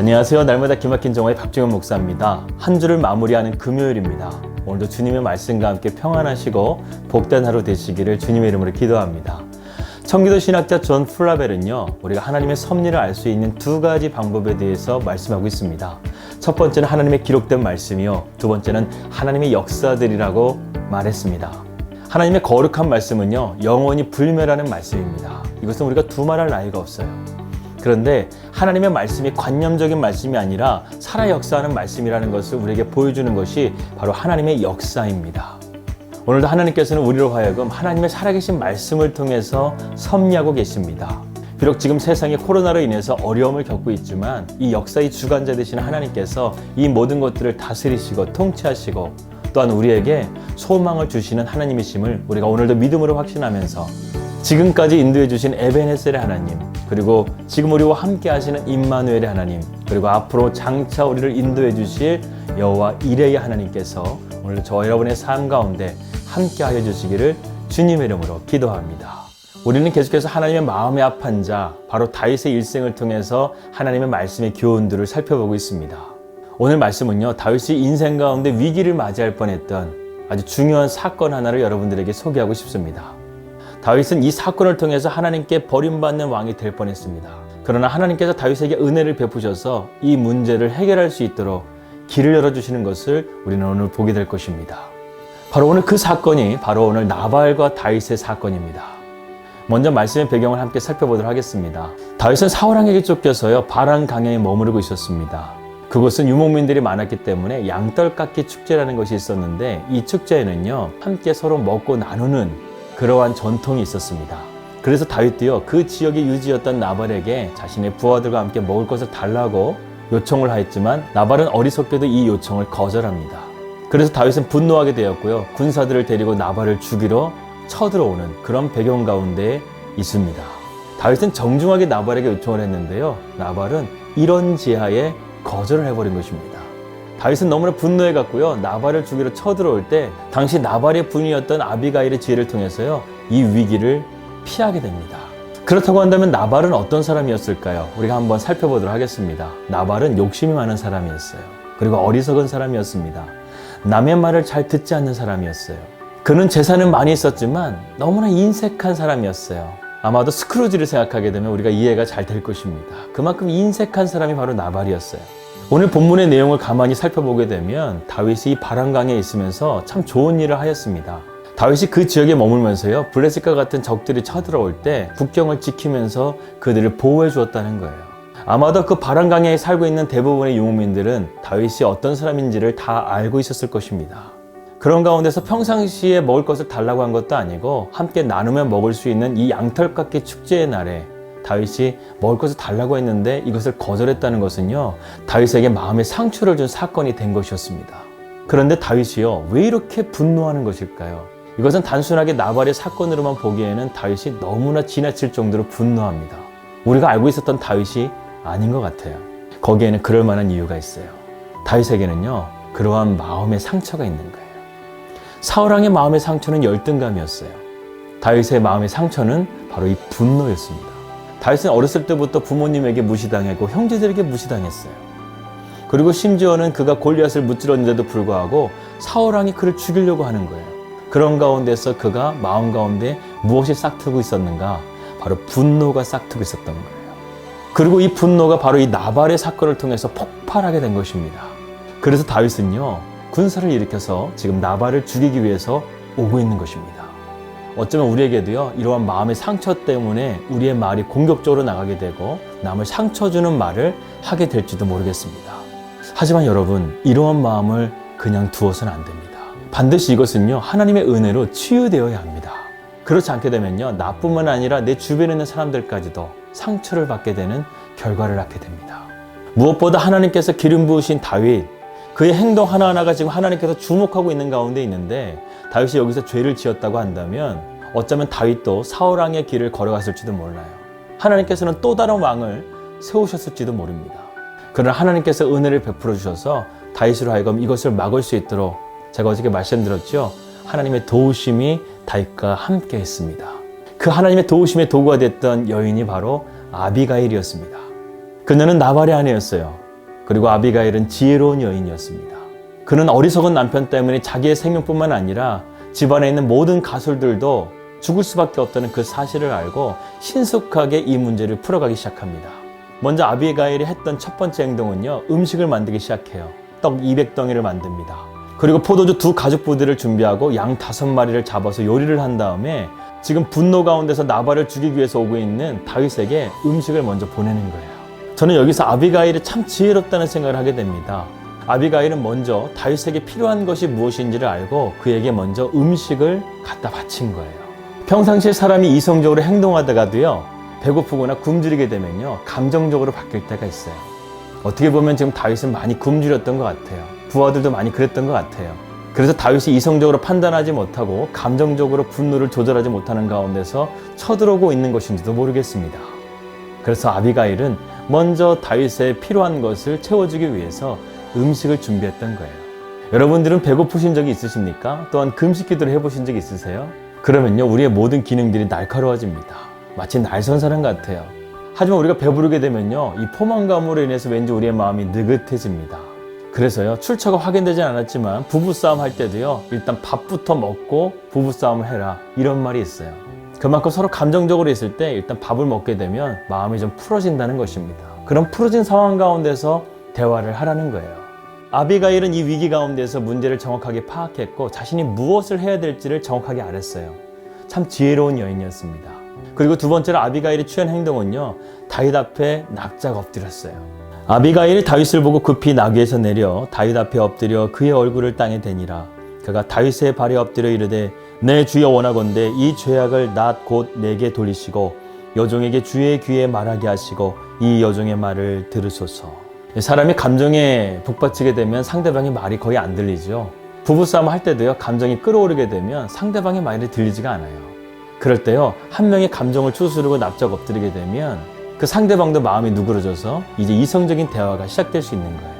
안녕하세요. 날마다 기막힌 정화의 박종현 목사입니다. 한 주를 마무리하는 금요일입니다. 오늘도 주님의 말씀과 함께 평안하시고 복된 하루 되시기를 주님의 이름으로 기도합니다. 청기도 신학자 존 플라벨은요, 우리가 하나님의 섭리를 알 수 있는 두 가지 방법에 대해서 말씀하고 있습니다. 첫 번째는 하나님의 기록된 말씀이요, 두 번째는 하나님의 역사들이라고 말했습니다. 하나님의 거룩한 말씀은요, 영원히 불멸하는 말씀입니다. 이것은 우리가 두말할 나위가 없어요. 그런데 하나님의 말씀이 관념적인 말씀이 아니라 살아 역사하는 말씀이라는 것을 우리에게 보여주는 것이 바로 하나님의 역사입니다. 오늘도 하나님께서는 우리로 하여금 하나님의 살아계신 말씀을 통해서 섭리하고 계십니다. 비록 지금 세상이 코로나로 인해서 어려움을 겪고 있지만 이 역사의 주관자 되시는 하나님께서 이 모든 것들을 다스리시고 통치하시고 또한 우리에게 소망을 주시는 하나님이심을 우리가 오늘도 믿음으로 확신하면서 지금까지 인도해 주신 에베네셀의 하나님, 그리고 지금 우리와 함께 하시는 임마누엘의 하나님, 그리고 앞으로 장차 우리를 인도해 주실 여호와 이레의 하나님께서 오늘 저와 여러분의 삶 가운데 함께 하여 주시기를 주님의 이름으로 기도합니다. 우리는 계속해서 하나님의 마음에 합한 자, 바로 다윗의 일생을 통해서 하나님의 말씀의 교훈들을 살펴보고 있습니다. 오늘 말씀은요, 다윗이 인생 가운데 위기를 맞이할 뻔했던 아주 중요한 사건 하나를 여러분들에게 소개하고 싶습니다. 다윗은 이 사건을 통해서 하나님께 버림받는 왕이 될 뻔했습니다. 그러나 하나님께서 다윗에게 은혜를 베푸셔서 이 문제를 해결할 수 있도록 길을 열어주시는 것을 우리는 오늘 보게 될 것입니다. 바로 오늘 그 사건이 바로 오늘 나발과 다윗의 사건입니다. 먼저 말씀의 배경을 함께 살펴보도록 하겠습니다. 다윗은 사울왕에게 쫓겨서요, 바란 강야에 머무르고 있었습니다. 그곳은 유목민들이 많았기 때문에 양떨깎이 축제라는 것이 있었는데 이 축제에는요, 함께 서로 먹고 나누는 그러한 전통이 있었습니다. 그래서 다윗도요, 그 지역의 유지였던 나발에게 자신의 부하들과 함께 먹을 것을 달라고 요청을 하였지만 나발은 어리석게도 이 요청을 거절합니다. 그래서 다윗은 분노하게 되었고요, 군사들을 데리고 나발을 죽이러 쳐들어오는 그런 배경 가운데 있습니다. 다윗은 정중하게 나발에게 요청을 했는데요, 나발은 이런 지하에 거절을 해버린 것입니다. 다윗은 너무나 분노해갔고요, 나발을 죽이러 쳐들어올 때 당시 나발의 부인이었던 아비가일의 지혜를 통해서요, 이 위기를 피하게 됩니다. 그렇다고 한다면 나발은 어떤 사람이었을까요? 우리가 한번 살펴보도록 하겠습니다. 나발은 욕심이 많은 사람이었어요. 그리고 어리석은 사람이었습니다. 남의 말을 잘 듣지 않는 사람이었어요. 그는 재산은 많이 있었지만 너무나 인색한 사람이었어요. 아마도 스크루지를 생각하게 되면 우리가 이해가 잘 될 것입니다. 그만큼 인색한 사람이 바로 나발이었어요. 오늘 본문의 내용을 가만히 살펴보게 되면 다윗이 바란강에 있으면서 참 좋은 일을 하였습니다. 다윗이 그 지역에 머물면서요, 블레셋과 같은 적들이 쳐들어올 때 국경을 지키면서 그들을 보호해 주었다는 거예요. 아마도 그 바란강에 살고 있는 대부분의 유목민들은 다윗이 어떤 사람인지를 다 알고 있었을 것입니다. 그런 가운데서 평상시에 먹을 것을 달라고 한 것도 아니고 함께 나누며 먹을 수 있는 이 양털깎이 축제의 날에 다윗이 먹을 것을 달라고 했는데 이것을 거절했다는 것은요, 다윗에게 마음의 상처를 준 사건이 된 것이었습니다. 그런데 다윗이요, 왜 이렇게 분노하는 것일까요? 이것은 단순하게 나발의 사건으로만 보기에는 다윗이 너무나 지나칠 정도로 분노합니다. 우리가 알고 있었던 다윗이 아닌 것 같아요. 거기에는 그럴 만한 이유가 있어요. 다윗에게는요, 그러한 마음의 상처가 있는 거예요. 사울왕의 마음의 상처는 열등감이었어요. 다윗의 마음의 상처는 바로 이 분노였습니다. 다윗은 어렸을 때부터 부모님에게 무시당했고 형제들에게 무시당했어요. 그리고 심지어는 그가 골리앗을 무찔렀는데도 불구하고 사울왕이 그를 죽이려고 하는 거예요. 그런 가운데서 그가 마음 가운데 무엇이 싹트고 있었는가? 바로 분노가 싹트고 있었던 거예요. 그리고 이 분노가 바로 이 나발의 사건을 통해서 폭발하게 된 것입니다. 그래서 다윗은요, 군사를 일으켜서 지금 나발을 죽이기 위해서 오고 있는 것입니다. 어쩌면 우리에게도요, 이러한 마음의 상처 때문에 우리의 말이 공격적으로 나가게 되고 남을 상처 주는 말을 하게 될지도 모르겠습니다. 하지만 여러분, 이러한 마음을 그냥 두어서는 안 됩니다. 반드시 이것은요, 하나님의 은혜로 치유되어야 합니다. 그렇지 않게 되면요, 나뿐만 아니라 내 주변에 있는 사람들까지도 상처를 받게 되는 결과를 낳게 됩니다. 무엇보다 하나님께서 기름 부으신 다윗, 그의 행동 하나하나가 지금 하나님께서 주목하고 있는 가운데 있는데 다윗이 여기서 죄를 지었다고 한다면 어쩌면 다윗도 사울왕의 길을 걸어갔을지도 몰라요. 하나님께서는 또 다른 왕을 세우셨을지도 모릅니다. 그러나 하나님께서 은혜를 베풀어 주셔서 다윗으로 하여금 이것을 막을 수 있도록, 제가 어저께 말씀드렸죠, 하나님의 도우심이 다윗과 함께 했습니다. 그 하나님의 도우심의 도구가 됐던 여인이 바로 아비가일이었습니다. 그녀는 나발의 아내였어요. 그리고 아비가일은 지혜로운 여인이었습니다. 그는 어리석은 남편 때문에 자기의 생명뿐만 아니라 집안에 있는 모든 가솔들도 죽을 수밖에 없다는 그 사실을 알고 신속하게 이 문제를 풀어가기 시작합니다. 먼저 아비가일이 했던 첫 번째 행동은요, 음식을 만들기 시작해요. 떡 200덩이를 만듭니다. 그리고 포도주 2가죽부대를 준비하고 양 5마리를 잡아서 요리를 한 다음에 지금 분노 가운데서 나발을 죽이기 위해서 오고 있는 다윗에게 음식을 먼저 보내는 거예요. 저는 여기서 아비가일이 참 지혜롭다는 생각을 하게 됩니다. 아비가일은 먼저 다윗에게 필요한 것이 무엇인지를 알고 그에게 먼저 음식을 갖다 바친 거예요. 평상시에 사람이 이성적으로 행동하다가도요, 배고프거나 굶주리게 되면요, 감정적으로 바뀔 때가 있어요. 어떻게 보면 지금 다윗은 많이 굶주렸던 것 같아요. 부하들도 많이 그랬던 것 같아요. 그래서 다윗이 이성적으로 판단하지 못하고 감정적으로 분노를 조절하지 못하는 가운데서 쳐들어오고 있는 것인지도 모르겠습니다. 그래서 아비가일은 먼저 다윗의 필요한 것을 채워주기 위해서 음식을 준비했던 거예요. 여러분들은 배고프신 적이 있으십니까? 또한 금식 기도를 해보신 적이 있으세요? 그러면요, 우리의 모든 기능들이 날카로워집니다. 마치 날선 사람 같아요. 하지만 우리가 배부르게 되면요, 이 포만감으로 인해서 왠지 우리의 마음이 느긋해집니다. 그래서요, 출처가 확인되진 않았지만 부부싸움 할 때도요, 일단 밥부터 먹고 부부싸움을 해라, 이런 말이 있어요. 그만큼 서로 감정적으로 있을 때 일단 밥을 먹게 되면 마음이 좀 풀어진다는 것입니다. 그런 풀어진 상황 가운데서 대화를 하라는 거예요. 아비가일은 이 위기 가운데서 문제를 정확하게 파악했고 자신이 무엇을 해야 될지를 정확하게 알았어요. 참 지혜로운 여인이었습니다. 그리고 두 번째로 아비가일이 취한 행동은요, 다윗 앞에 납작 엎드렸어요. 아비가일이 다윗을 보고 급히 나귀에서 내려 다윗 앞에 엎드려 그의 얼굴을 땅에 대니라. 그가 다윗의 발에 엎드려 이르되 내 주여 원하건대 이 죄악을 낫 곧 내게 돌리시고 여종에게 주의 귀에 말하게 하시고 이 여종의 말을 들으소서. 사람이 감정에 북받치게 되면 상대방의 말이 거의 안 들리죠. 부부싸움 할 때도요, 감정이 끌어오르게 되면 상대방의 말이 들리지가 않아요. 그럴 때요, 한 명의 감정을 추스르고 납작 엎드리게 되면 그 상대방도 마음이 누그러져서 이제 이성적인 대화가 시작될 수 있는 거예요.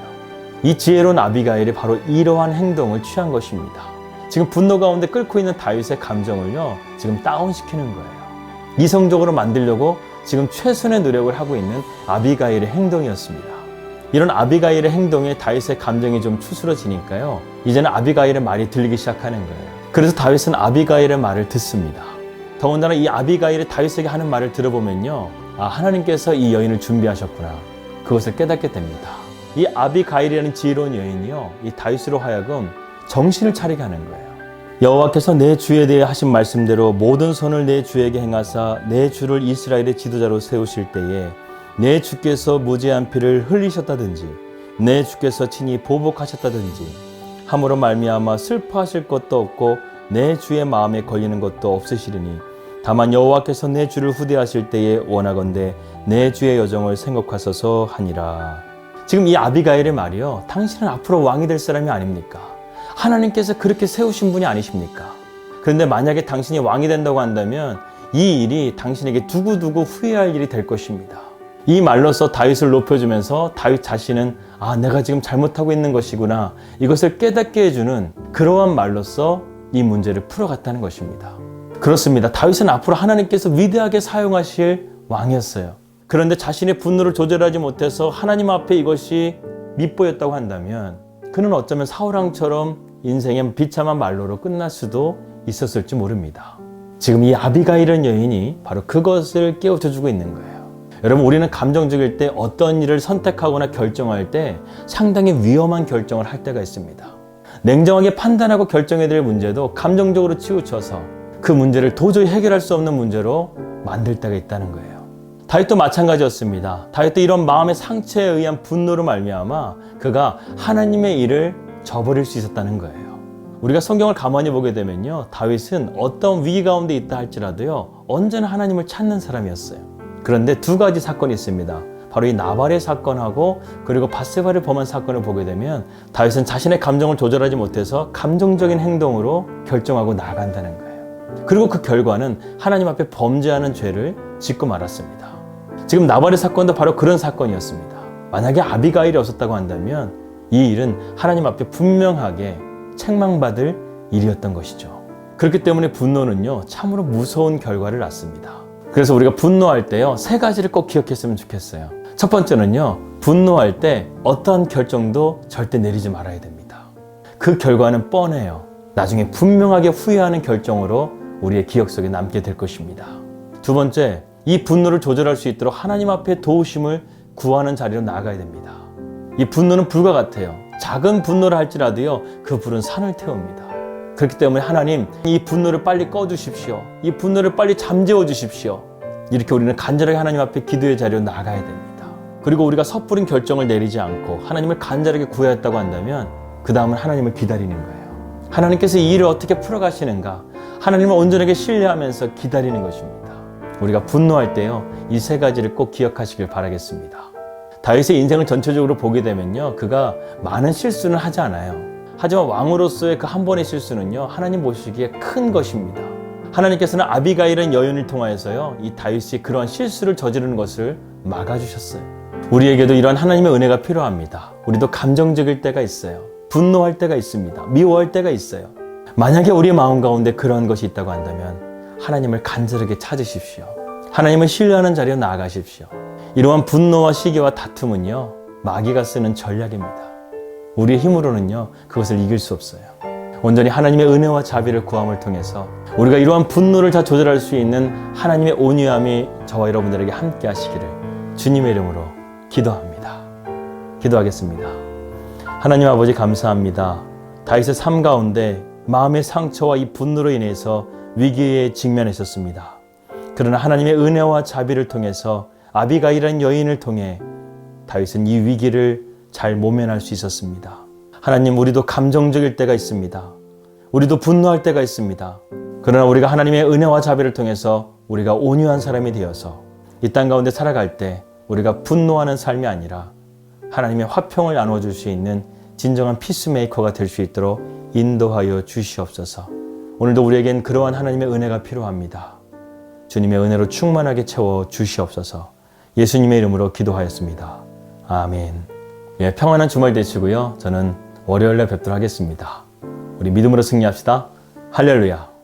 이 지혜로운 아비가일이 바로 이러한 행동을 취한 것입니다. 지금 분노 가운데 끓고 있는 다윗의 감정을요, 지금 다운시키는 거예요. 이성적으로 만들려고 지금 최선의 노력을 하고 있는 아비가일의 행동이었습니다. 이런 아비가일의 행동에 다윗의 감정이 좀 추스러지니까요, 이제는 아비가일의 말이 들리기 시작하는 거예요. 그래서 다윗은 아비가일의 말을 듣습니다. 더군다나 이 아비가일이 다윗에게 하는 말을 들어보면요, 아, 하나님께서 이 여인을 준비하셨구나, 그것을 깨닫게 됩니다. 이 아비가일이라는 지혜로운 여인이요, 이 다윗으로 하여금 정신을 차리게 하는 거예요. 여호와께서 내 주에 대해 하신 말씀대로 모든 선을 내 주에게 행하사 내 주를 이스라엘의 지도자로 세우실 때에 내 주께서 무죄한 피를 흘리셨다든지 내 주께서 친히 보복하셨다든지 함으로 말미암아 슬퍼하실 것도 없고 내 주의 마음에 걸리는 것도 없으시리니 다만 여호와께서 내 주를 후대하실 때에 원하건대 내 주의 여정을 생각하소서 하니라. 지금 이 아비가일의 말이요, 당신은 앞으로 왕이 될 사람이 아닙니까? 하나님께서 그렇게 세우신 분이 아니십니까? 그런데 만약에 당신이 왕이 된다고 한다면 이 일이 당신에게 두고두고 후회할 일이 될 것입니다. 이 말로써 다윗을 높여주면서 다윗 자신은 아, 내가 지금 잘못하고 있는 것이구나, 이것을 깨닫게 해주는 그러한 말로써 이 문제를 풀어갔다는 것입니다. 그렇습니다. 다윗은 앞으로 하나님께서 위대하게 사용하실 왕이었어요. 그런데 자신의 분노를 조절하지 못해서 하나님 앞에 이것이 밉보였다고 한다면 그는 어쩌면 사울왕처럼 인생의 비참한 말로로 끝날 수도 있었을지 모릅니다. 지금 이 아비가일은 여인이 바로 그것을 깨우쳐주고 있는 거예요. 여러분, 우리는 감정적일 때 어떤 일을 선택하거나 결정할 때 상당히 위험한 결정을 할 때가 있습니다. 냉정하게 판단하고 결정해야 될 문제도 감정적으로 치우쳐서 그 문제를 도저히 해결할 수 없는 문제로 만들 때가 있다는 거예요. 다윗도 마찬가지였습니다. 다윗도 이런 마음의 상처에 의한 분노로 말미암아 그가 하나님의 일을 저버릴 수 있었다는 거예요. 우리가 성경을 가만히 보게 되면요, 다윗은 어떤 위기 가운데 있다 할지라도요, 언제나 하나님을 찾는 사람이었어요. 그런데 두 가지 사건이 있습니다. 바로 이 나발의 사건하고 그리고 밧세바를 범한 사건을 보게 되면 다윗은 자신의 감정을 조절하지 못해서 감정적인 행동으로 결정하고 나아간다는 거예요. 그리고 그 결과는 하나님 앞에 범죄하는 죄를 짓고 말았습니다. 지금 나발의 사건도 바로 그런 사건이었습니다. 만약에 아비가일이 없었다고 한다면 이 일은 하나님 앞에 분명하게 책망받을 일이었던 것이죠. 그렇기 때문에 분노는요, 참으로 무서운 결과를 낳습니다. 그래서 우리가 분노할 때요, 세 가지를 꼭 기억했으면 좋겠어요. 첫 번째는요, 분노할 때 어떠한 결정도 절대 내리지 말아야 됩니다. 그 결과는 뻔해요. 나중에 분명하게 후회하는 결정으로 우리의 기억 속에 남게 될 것입니다. 두 번째, 이 분노를 조절할 수 있도록 하나님 앞에 도우심을 구하는 자리로 나아가야 됩니다. 이 분노는 불과 같아요. 작은 분노를 할지라도요, 그 불은 산을 태웁니다. 그렇기 때문에 하나님, 이 분노를 빨리 꺼주십시오. 이 분노를 빨리 잠재워 주십시오. 이렇게 우리는 간절하게 하나님 앞에 기도의 자리로 나가야 됩니다. 그리고 우리가 섣부른 결정을 내리지 않고 하나님을 간절하게 구하였다고 한다면 그 다음은 하나님을 기다리는 거예요. 하나님께서 이 일을 어떻게 풀어가시는가, 하나님을 온전하게 신뢰하면서 기다리는 것입니다. 우리가 분노할 때요, 이 세 가지를 꼭 기억하시길 바라겠습니다. 다윗의 인생을 전체적으로 보게 되면요, 그가 많은 실수는 하지 않아요. 하지만 왕으로서의 그 한 번의 실수는요, 하나님 보시기에 큰 것입니다. 하나님께서는 아비가일은 여인을 통하여서요, 이 다윗이 그러한 실수를 저지르는 것을 막아주셨어요. 우리에게도 이러한 하나님의 은혜가 필요합니다. 우리도 감정적일 때가 있어요. 분노할 때가 있습니다. 미워할 때가 있어요. 만약에 우리의 마음 가운데 그러한 것이 있다고 한다면 하나님을 간절하게 찾으십시오. 하나님을 신뢰하는 자리로 나아가십시오. 이러한 분노와 시기와 다툼은요, 마귀가 쓰는 전략입니다. 우리의 힘으로는요, 그것을 이길 수 없어요. 온전히 하나님의 은혜와 자비를 구함을 통해서 우리가 이러한 분노를 다 조절할 수 있는 하나님의 온유함이 저와 여러분들에게 함께 하시기를 주님의 이름으로 기도합니다. 기도하겠습니다. 하나님 아버지, 감사합니다. 다윗의 삶 가운데 마음의 상처와 이 분노로 인해서 위기에 직면했었습니다. 그러나 하나님의 은혜와 자비를 통해서 아비가일이라는 여인을 통해 다윗은 이 위기를 잘 모면할 수 있었습니다. 하나님, 우리도 감정적일 때가 있습니다. 우리도 분노할 때가 있습니다. 그러나 우리가 하나님의 은혜와 자비를 통해서 우리가 온유한 사람이 되어서 이 땅 가운데 살아갈 때 우리가 분노하는 삶이 아니라 하나님의 화평을 나눠줄 수 있는 진정한 피스메이커가 될 수 있도록 인도하여 주시옵소서. 오늘도 우리에겐 그러한 하나님의 은혜가 필요합니다. 주님의 은혜로 충만하게 채워 주시옵소서. 예수님의 이름으로 기도하였습니다. 아멘. 예, 평안한 주말 되시고요. 저는 월요일에 뵙도록 하겠습니다. 우리 믿음으로 승리합시다. 할렐루야.